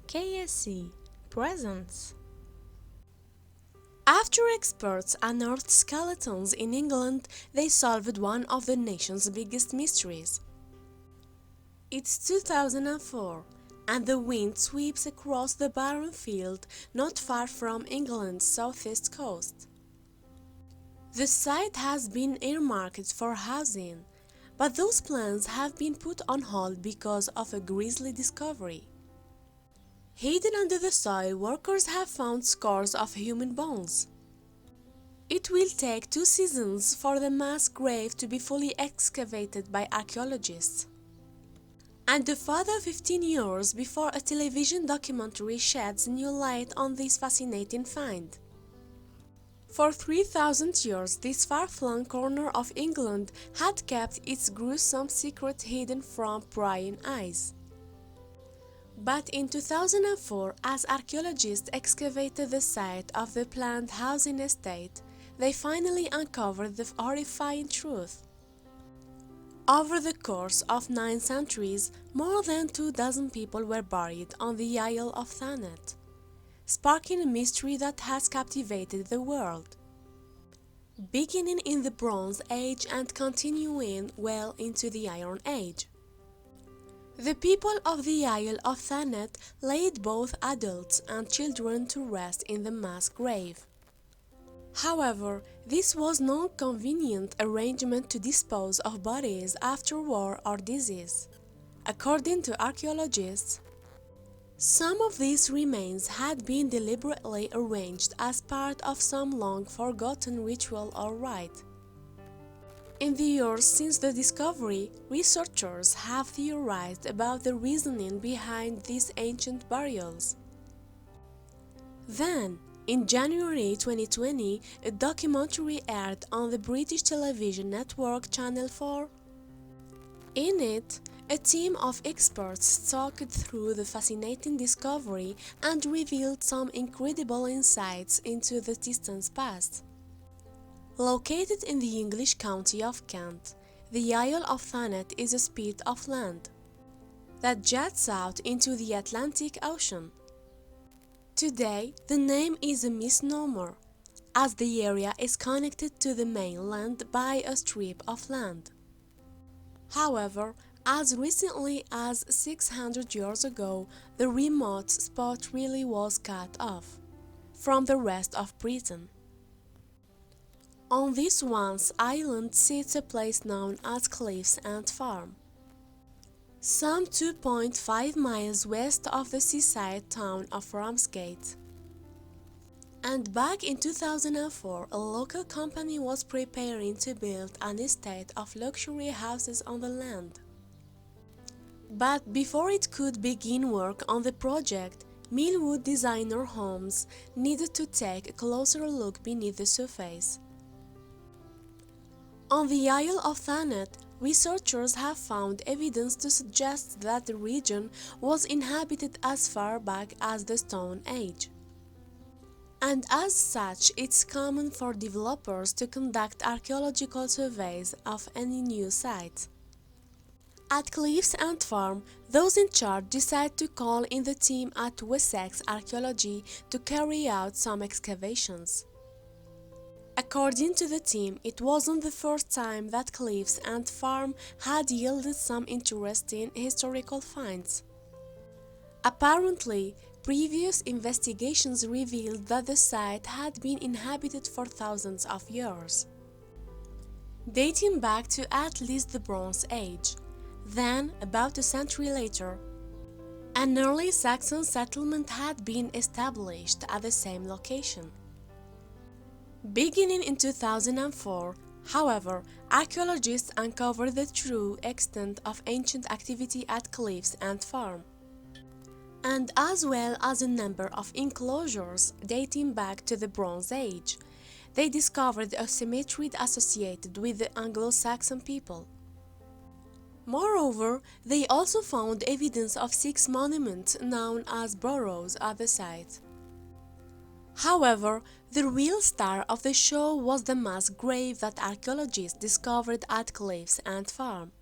KSC Presents. After experts unearthed skeletons in England, they solved one of the nation's biggest mysteries. It's 2004, and the wind sweeps across the barren field not far from England's southeast coast. The site has been earmarked for housing, but those plans have been put on hold because of a grisly discovery. Hidden under the soil, workers have found scores of human bones. It will take 2 seasons for the mass grave to be fully excavated by archeologists, and a further 15 years before a television documentary sheds new light on this fascinating find. For 3,000 years, this far-flung corner of England had kept its gruesome secret hidden from prying eyes. But in 2004, as archaeologists excavated the site of the planned housing estate, they finally uncovered the horrifying truth. Over the course of 9 centuries, more than 24 people were buried on the Isle of Thanet, sparking a mystery that has captivated the world. Beginning in the Bronze Age and continuing well into the Iron Age. The people of the Isle of Thanet laid both adults and children to rest in the mass grave. However, this was no convenient arrangement to dispose of bodies after war or disease. According to archaeologists, some of these remains had been deliberately arranged as part of some long-forgotten ritual or rite. In the years since the discovery, researchers have theorized about the reasoning behind these ancient burials. Then, in January 2020, a documentary aired on the British television network Channel 4. In it, a team of experts stalked through the fascinating discovery and revealed some incredible insights into the distant past. Located in the English county of Kent, the Isle of Thanet is a spit of land that juts out into the Atlantic Ocean. Today, the name is a misnomer, as the area is connected to the mainland by a strip of land. However, as recently as 600 years ago, the remote spot really was cut off from the rest of Britain. On this once island sits a place known as Cliffs and Farm, some 2.5 miles west of the seaside town of Ramsgate. And back in 2004, a local company was preparing to build an estate of luxury houses on the land. But before it could begin work on the project, Millwood Designer Homes needed to take a closer look beneath the surface. On the Isle of Thanet, researchers have found evidence to suggest that the region was inhabited as far back as the Stone Age. And as such, it's common for developers to conduct archaeological surveys of any new site. At Cliffs and Farm, those in charge decide to call in the team at Wessex Archaeology to carry out some excavations. According to the team, it wasn't the first time that Cliffs and Farm had yielded some interesting historical finds. Apparently, previous investigations revealed that the site had been inhabited for thousands of years, dating back to at least the Bronze Age. Then, about a century later, an early Saxon settlement had been established at the same location. Beginning in 2004, however, archaeologists uncovered the true extent of ancient activity at Cliffs and Farm, and as well as a number of enclosures dating back to the Bronze Age. They discovered a cemetery associated with the Anglo-Saxon people. Moreover, they also found evidence of 6 monuments known as boroughs at the site. However, the real star of the show was the mass grave that archaeologists discovered at Cliffs and Farm.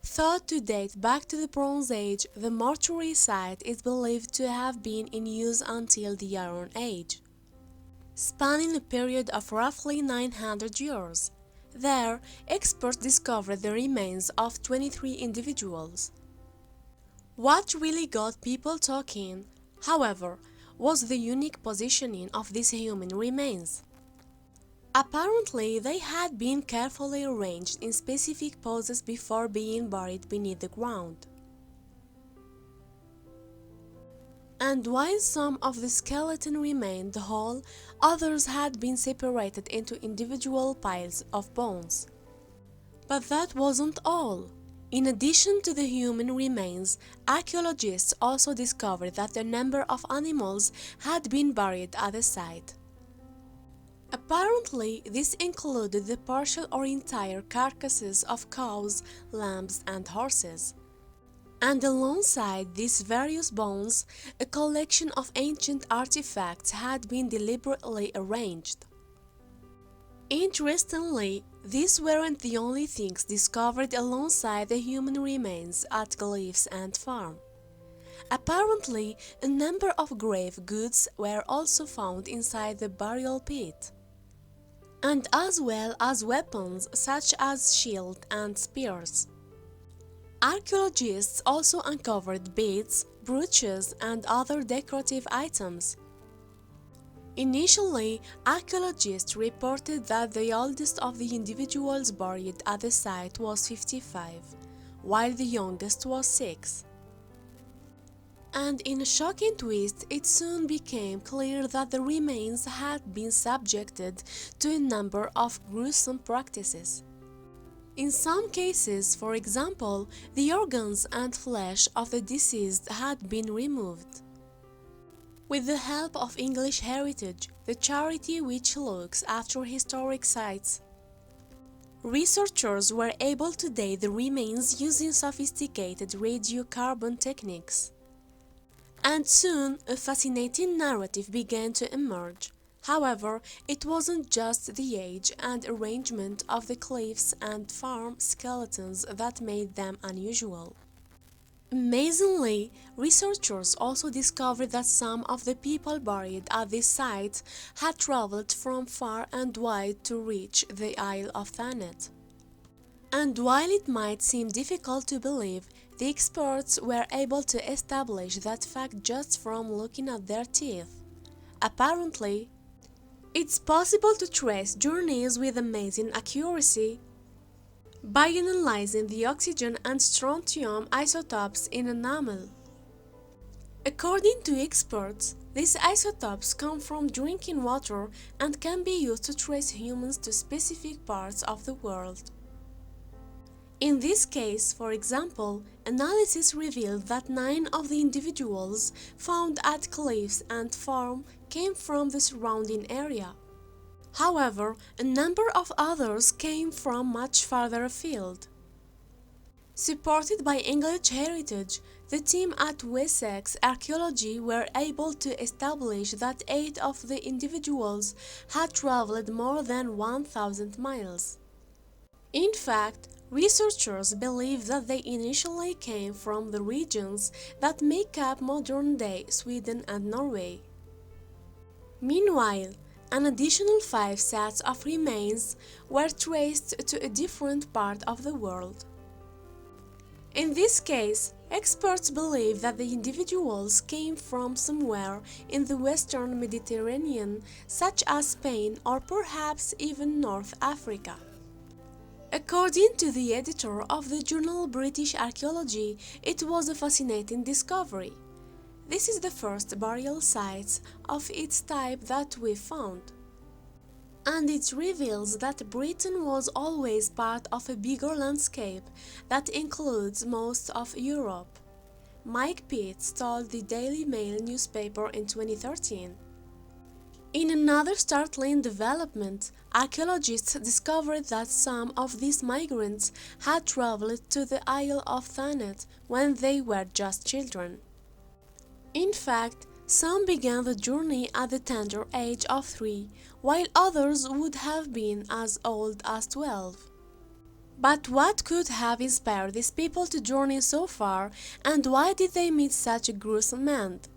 Thought to date back to the Bronze Age, the mortuary site is believed to have been in use until the Iron Age, spanning a period of roughly 900 years. There, experts discovered the remains of 23 individuals. What really got people talking, however, was the unique positioning of these human remains. Apparently, they had been carefully arranged in specific poses before being buried beneath the ground. And while some of the skeleton remained whole, others had been separated into individual piles of bones. But that wasn't all. In addition to the human remains, archaeologists also discovered that a number of animals had been buried at the site. Apparently, this included the partial or entire carcasses of cows, lambs, and horses. And alongside these various bones, a collection of ancient artifacts had been deliberately arranged. Interestingly, these weren't the only things discovered alongside the human remains at Glyphs and Farm. Apparently, a number of grave goods were also found inside the burial pit, and as well as weapons such as shields and spears. Archaeologists also uncovered beads, brooches, and other decorative items. Initially, archaeologists reported that the oldest of the individuals buried at the site was 55, while the youngest was 6. And in a shocking twist, it soon became clear that the remains had been subjected to a number of gruesome practices. In some cases, for example, the organs and flesh of the deceased had been removed. With the help of English Heritage, the charity which looks after historic sites, researchers were able to date the remains using sophisticated radiocarbon techniques. And soon, a fascinating narrative began to emerge. However, it wasn't just the age and arrangement of the Cliffs and Farm skeletons that made them unusual. Amazingly, researchers also discovered that some of the people buried at this site had traveled from far and wide to reach the Isle of Thanet. And while it might seem difficult to believe, the experts were able to establish that fact just from looking at their teeth. Apparently, it's possible to trace journeys with amazing accuracy by analyzing the oxygen and strontium isotopes in enamel. According to experts, these isotopes come from drinking water and can be used to trace humans to specific parts of the world. In this case, for example, analysis revealed that 9 of the individuals found at Cliffs and Farm came from the surrounding area. However, a number of others came from much farther afield. Supported by English Heritage, the team at Wessex Archaeology were able to establish that 8 of the individuals had traveled more than 1,000 miles. In fact, researchers believe that they initially came from the regions that make up modern-day Sweden and Norway. Meanwhile, an additional 5 sets of remains were traced to a different part of the world. In this case, experts believe that the individuals came from somewhere in the Western Mediterranean, such as Spain or perhaps even North Africa. According to the editor of the journal British Archaeology, it was a fascinating discovery. This is the first burial site of its type that we found. And it reveals that Britain was always part of a bigger landscape that includes most of Europe. Mike Pitts told the Daily Mail newspaper in 2013. In another startling development, archaeologists discovered that some of these migrants had traveled to the Isle of Thanet when they were just children. In fact, some began the journey at the tender age of 3, while others would have been as old as 12. But what could have inspired these people to journey so far, and why did they meet such a gruesome end?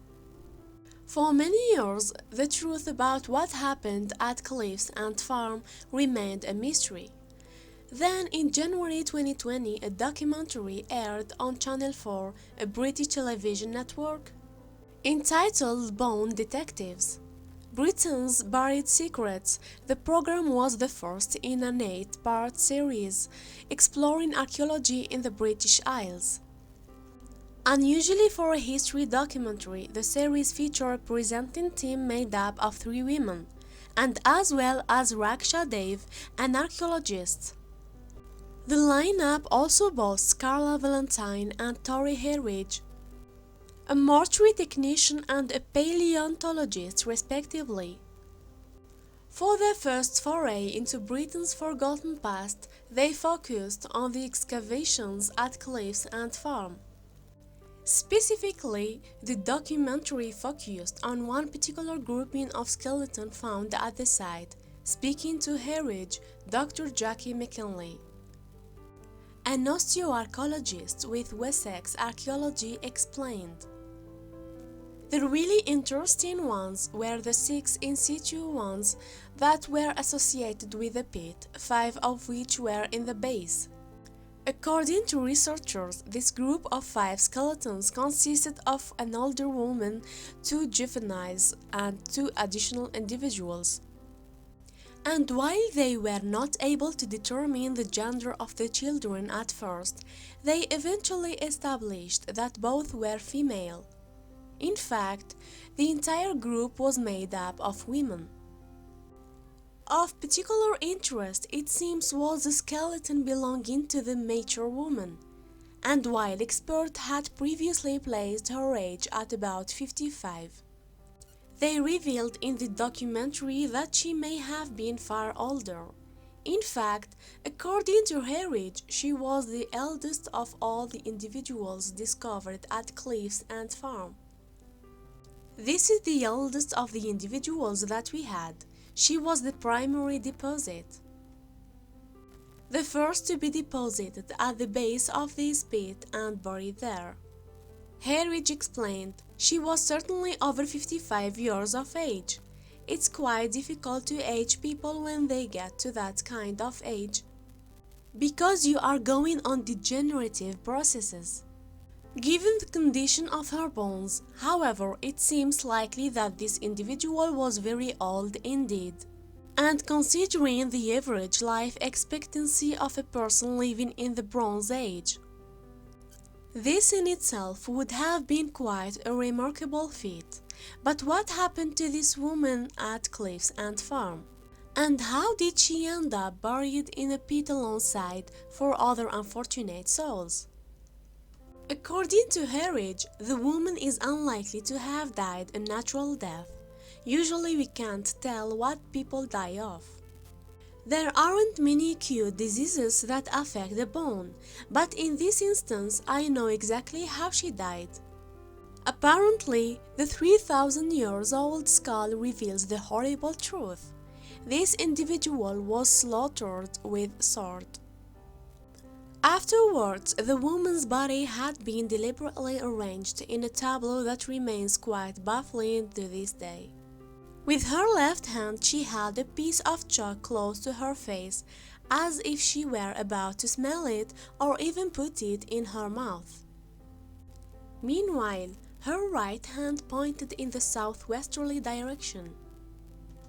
For many years, the truth about what happened at Cliffs and Farm remained a mystery. Then, in January 2020, a documentary aired on Channel 4, a British television network, entitled Bone Detectives: Britain's Buried Secrets. The program was the first in an 8-part series exploring archaeology in the British Isles. Unusually for a history documentary, the series featured a presenting team made up of 3 women, and as well as Raksha Dev, an archaeologist. The lineup also boasts Carla Valentine and Tori Herridge, a mortuary technician and a paleontologist respectively. For their first foray into Britain's forgotten past, they focused on the excavations at Cliffs and Farm. Specifically, the documentary focused on one particular grouping of skeletons found at the site, speaking to Herridge, Dr. Jackie McKinley, an osteoarchaeologist with Wessex Archaeology, explained. The really interesting ones were the 6 in situ ones that were associated with the pit, 5 of which were in the base. According to researchers, this group of 5 skeletons consisted of an older woman, 2 juveniles, and 2 additional individuals. And while they were not able to determine the gender of the children at first, they eventually established that both were female. In fact, the entire group was made up of women. Of particular interest, it seems, was the skeleton belonging to the mature woman, and while experts had previously placed her age at about 55, they revealed in the documentary that she may have been far older. In fact, according to Herridge, she was the eldest of all the individuals discovered at Cliffs and Farm. This is the eldest of the individuals that we had. She was the primary deposit, the first to be deposited at the base of this pit and buried there. Herridge explained, she was certainly over 55 years of age. It's quite difficult to age people when they get to that kind of age, because you are going on degenerative processes. Given the condition of her bones, however, it seems likely that this individual was very old indeed. And considering the average life expectancy of a person living in the Bronze Age, this in itself would have been quite a remarkable feat. But what happened to this woman at Cliffs and Farm? And how did she end up buried in a pit alongside 4 other unfortunate souls? According to Herridge, the woman is unlikely to have died a natural death. Usually we can't tell what people die of. There aren't many acute diseases that affect the bone, but in this instance I know exactly how she died. Apparently, the 3,000 years old skull reveals the horrible truth. This individual was slaughtered with sword. Afterwards, the woman's body had been deliberately arranged in a tableau that remains quite baffling to this day. With her left hand, she held a piece of chalk close to her face, as if she were about to smell it or even put it in her mouth. Meanwhile, her right hand pointed in the southwesterly direction.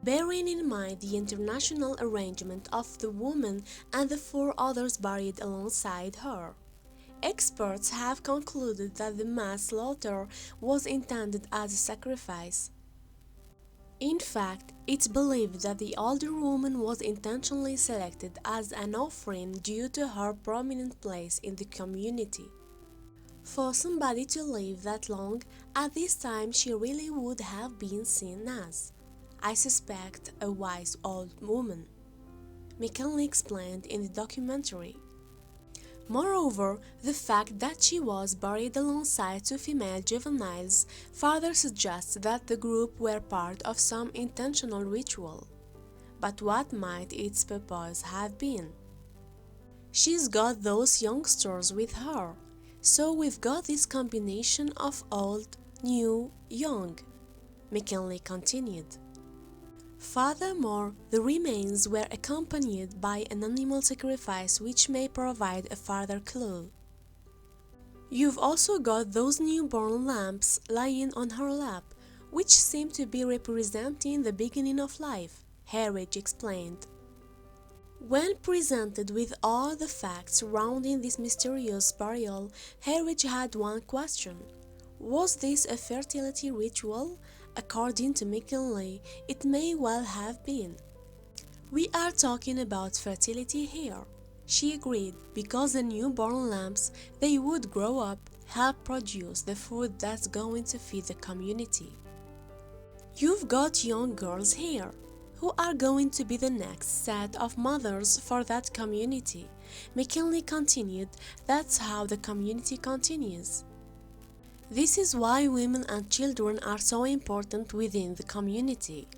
Bearing in mind the international arrangement of the woman and the 4 others buried alongside her, experts have concluded that the mass slaughter was intended as a sacrifice. In fact, it's believed that the older woman was intentionally selected as an offering due to her prominent place in the community. For somebody to live that long, at this time she really would have been seen as, I suspect, a wise old woman, McKinley explained in the documentary. Moreover, the fact that she was buried alongside 2 female juveniles further suggests that the group were part of some intentional ritual. But what might its purpose have been? She's got those youngsters with her. So we've got this combination of old, new, young, McKinley continued. Furthermore, the remains were accompanied by an animal sacrifice which may provide a further clue. You've also got those newborn lambs lying on her lap, which seem to be representing the beginning of life, Harwich explained. When presented with all the facts surrounding this mysterious burial, Harwich had one question. Was this a fertility ritual? According to McKinley, it may well have been. We are talking about fertility here, she agreed, because the newborn lambs, they would grow up, help produce the food that's going to feed the community. You've got young girls here, who are going to be the next set of mothers for that community. McKinley continued, that's how the community continues. This is why women and children are so important within the community.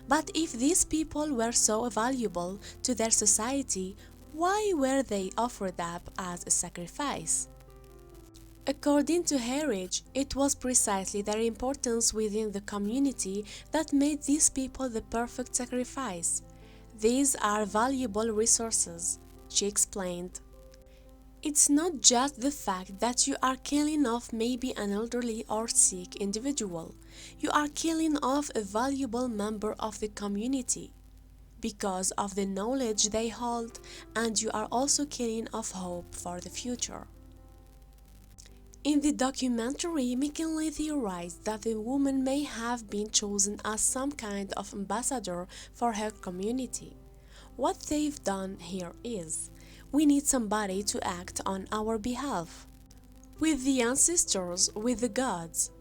But if these people were so valuable to their society, why were they offered up as a sacrifice? According to Harwich, it was precisely their importance within the community that made these people the perfect sacrifice. These are valuable resources, she explained. It's not just the fact that you are killing off maybe an elderly or sick individual. You are killing off a valuable member of the community because of the knowledge they hold, and you are also killing off hope for the future. In the documentary, McKinley theorized that the woman may have been chosen as some kind of ambassador for her community. What they've done here is, we need somebody to act on our behalf. With the ancestors, with the gods,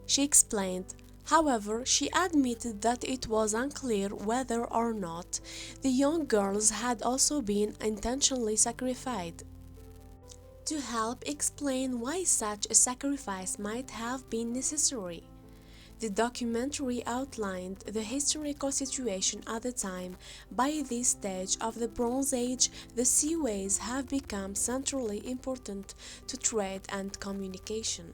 she explained. However, she admitted that it was unclear whether or not the young girls had also been intentionally sacrificed. To help explain why such a sacrifice might have been necessary, the documentary outlined the historical situation at the time. By this stage of the Bronze Age, the seaways have become centrally important to trade and communication,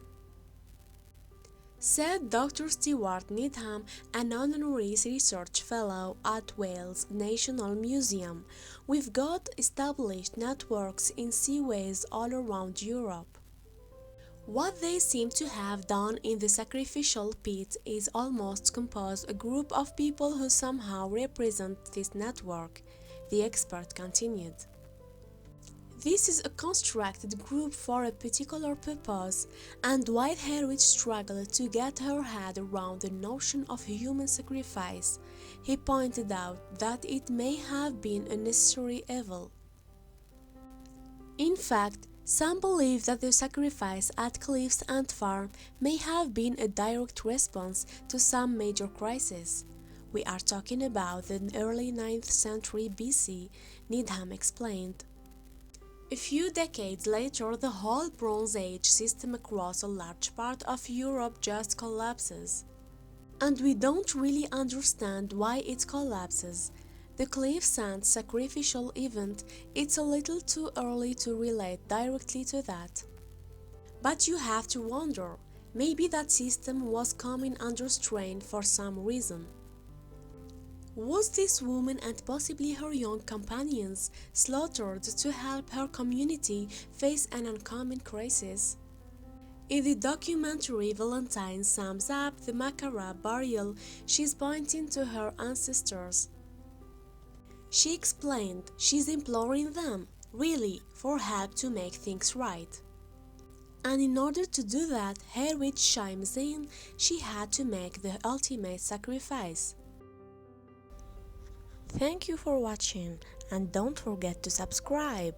said Dr. Stuart Needham, an honorary research fellow at Wales National Museum. We've got established networks in seaways all around Europe. What they seem to have done in the sacrificial pit is almost compose a group of people who somehow represent this network, the expert continued. This is a constructed group for a particular purpose, and while Harwich struggled to get her head around the notion of human sacrifice, he pointed out that it may have been a necessary evil. In fact, some believe that the sacrifice at Cliff's Ant Farm may have been a direct response to some major crisis. We are talking about the early 9th century BC, Needham explained. A few decades later, the whole Bronze Age system across a large part of Europe just collapses. And we don't really understand why it collapses. The Cliff's Ant sacrificial event, it's a little too early to relate directly to that. But you have to wonder, maybe that system was coming under strain for some reason. Was this woman and possibly her young companions slaughtered to help her community face an oncoming crisis? In the documentary, Valentine sums up the macabre burial. She's pointing to her ancestors. She explained she's imploring them, really, for help to make things right. And in order to do that, Harwich chimes in, she had to make the ultimate sacrifice. Thank you for watching, and don't forget to subscribe.